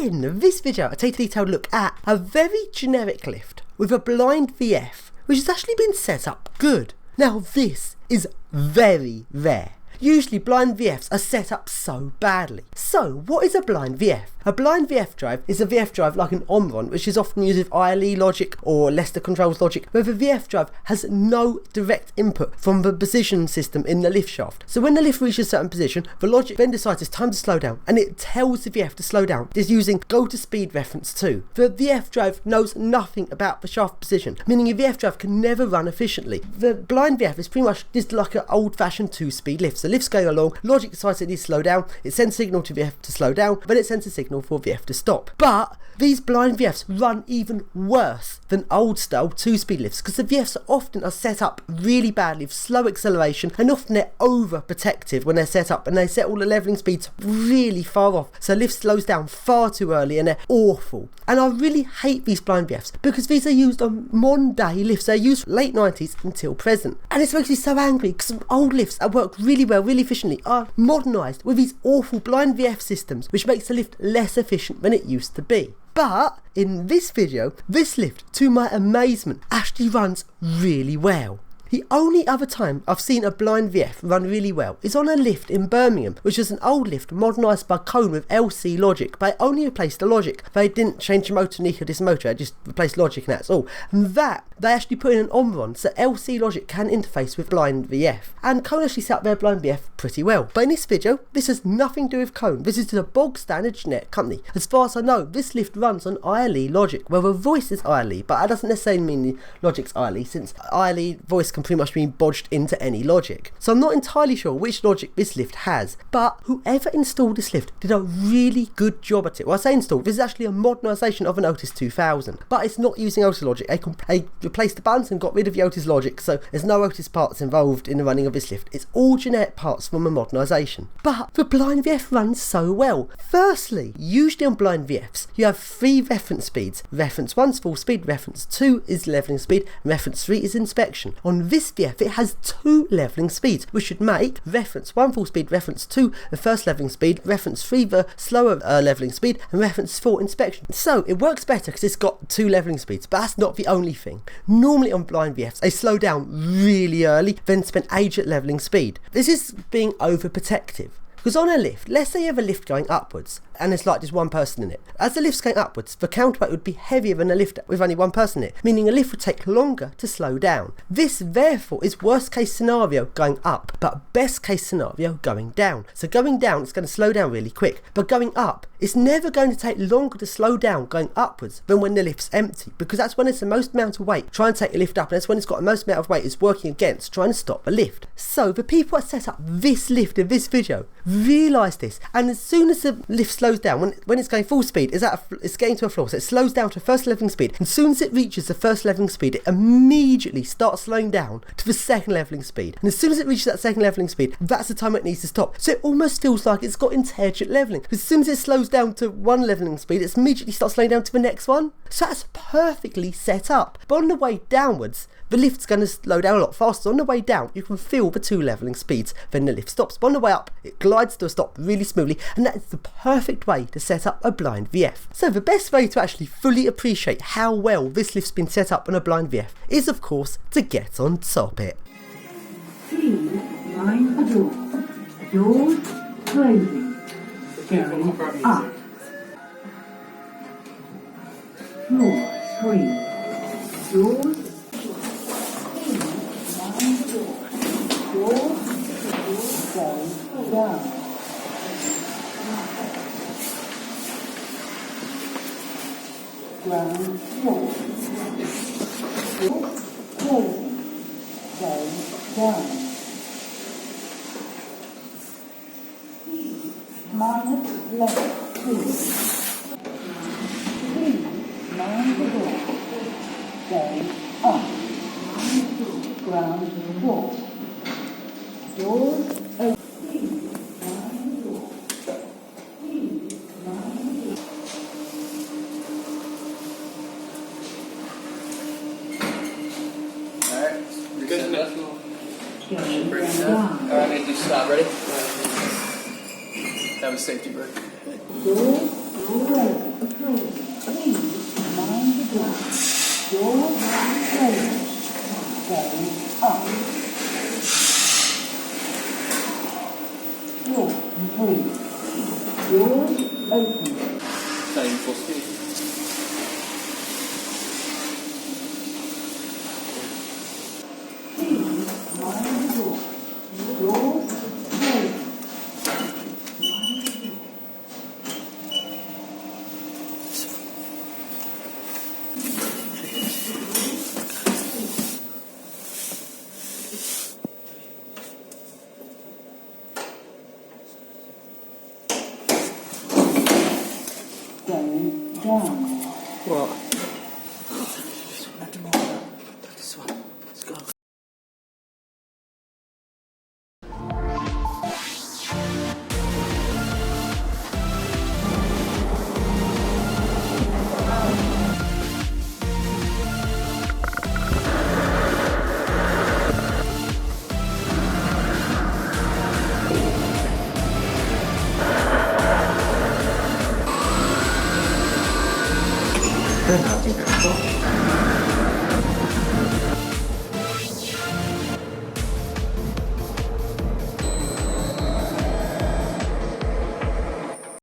In this video, I take a detailed look at a very generic lift with a blind VF, which has actually been set up good. Now this is very rare. Usually blind VFs are set up so badly. So what is a blind VF? A blind VF drive is a VF drive like an Omron, which is often used with ILE logic or Leicester controls logic, where the VF drive has no direct input from the position system in the lift shaft. So when the lift reaches a certain position, the logic then decides it's time to slow down, and it tells the VF to slow down. It's using go to speed reference 2. The VF drive knows nothing about the shaft position, meaning a VF drive can never run efficiently. The blind VF is pretty much just like an old-fashioned 2-speed lift. So lift's going along, logic decides it needs to slow down, it sends a signal to VF to slow down, then it sends a signal for VF to stop. But these blind VFs run even worse than old style 2-speed lifts, because the VFs often are set up really badly with slow acceleration, and often they're overprotective when they're set up, and they set all the levelling speeds really far off, so lift slows down far too early and they're awful. And I really hate these blind VFs because these are used on modern day lifts. They're used from late 90s until present, and it makes me so angry because old lifts that work really well, really efficiently, are modernised with these awful blind VF systems, which makes the lift less efficient than it used to be. But in this video, this lift, to my amazement, actually runs really well. The only other time I've seen a blind VF run really well is on a lift in Birmingham, which was an old lift modernised by Cone with LC logic, but it only replaced the logic. They didn't change the motor, neither this motor, it just replaced logic and that's all. And that, they actually put in an Omron, so LC logic can interface with blind VF. And Cone actually set up their blind VF pretty well. But in this video, this has nothing to do with Cone. This is just a bog standard generic company. As far as I know, this lift runs on ILE logic. Well, the voice is ILE, but that doesn't necessarily mean the logic's ILE, since ILE voice can pretty much be bodged into any logic. So I'm not entirely sure which logic this lift has, but whoever installed this lift did a really good job at it. Well, I say installed, this is actually a modernisation of an Otis 2000, but it's not using Otis logic. They replaced the buttons and got rid of the Otis logic, so there's no Otis parts involved in the running of this lift. It's all generic parts from a modernisation. But the blind VF runs so well. Firstly, usually on blind VFs, you have 3 reference speeds. Reference 1 is full speed, reference 2 is levelling speed, and reference 3 is inspection. On this VF, it has 2 levelling speeds, which should make reference 1 full speed, reference 2 the first levelling speed, reference 3 the slower levelling speed, and reference 4 inspection. So it works better because it's got 2 levelling speeds, but that's not the only thing. Normally on blind VFs, they slow down really early, then spend age at levelling speed. This is being overprotective. Because on a lift, let's say you have a lift going upwards, and there's like just one person in it. As the lift's going upwards, the counterweight would be heavier than a lift with only one person in it, meaning a lift would take longer to slow down. This, therefore, is worst case scenario going up, but best case scenario going down. So going down, it's going to slow down really quick, but going up, it's never going to take longer to slow down going upwards than when the lift's empty, because that's when it's the most amount of weight trying to take the lift up, and that's when it's got the most amount of weight it's working against trying to stop the lift. So the people that set up this lift in this video realise this, and as soon as the lift slows down, when it's going full speed, it's getting to a floor, so it slows down to first levelling speed, and as soon as it reaches the first levelling speed, it immediately starts slowing down to the second levelling speed, and as soon as it reaches that second levelling speed, that's the time it needs to stop. So it almost feels like it's got intermediate levelling. As soon as it slows down to one levelling speed, it immediately starts slowing down to the next one. So that's perfectly set up. But on the way downwards, the lift's going to slow down a lot faster. On the way down, you can feel the 2 levelling speeds, then the lift stops. But on the way up, it glides to a stop really smoothly, and that is the perfect way to set up a blind VF. So the best way to actually fully appreciate how well this lift's been set up on a blind VF is, of course, to get on top it. Please mind the door. Doors closing. Going up. Floor 3. Doors. Down. Ground floor. Closing. Down. Minus left 2. Please mind the door. Going up. Ground floor. Doors open. Alright, need to stop. Ready? Have a safety break. Door Please mind the door. Doors closed. Going up. Floor free. Doors open. Same for speed. Please mind the door. Doors closed. Going down. What? This one. Let's go. Good.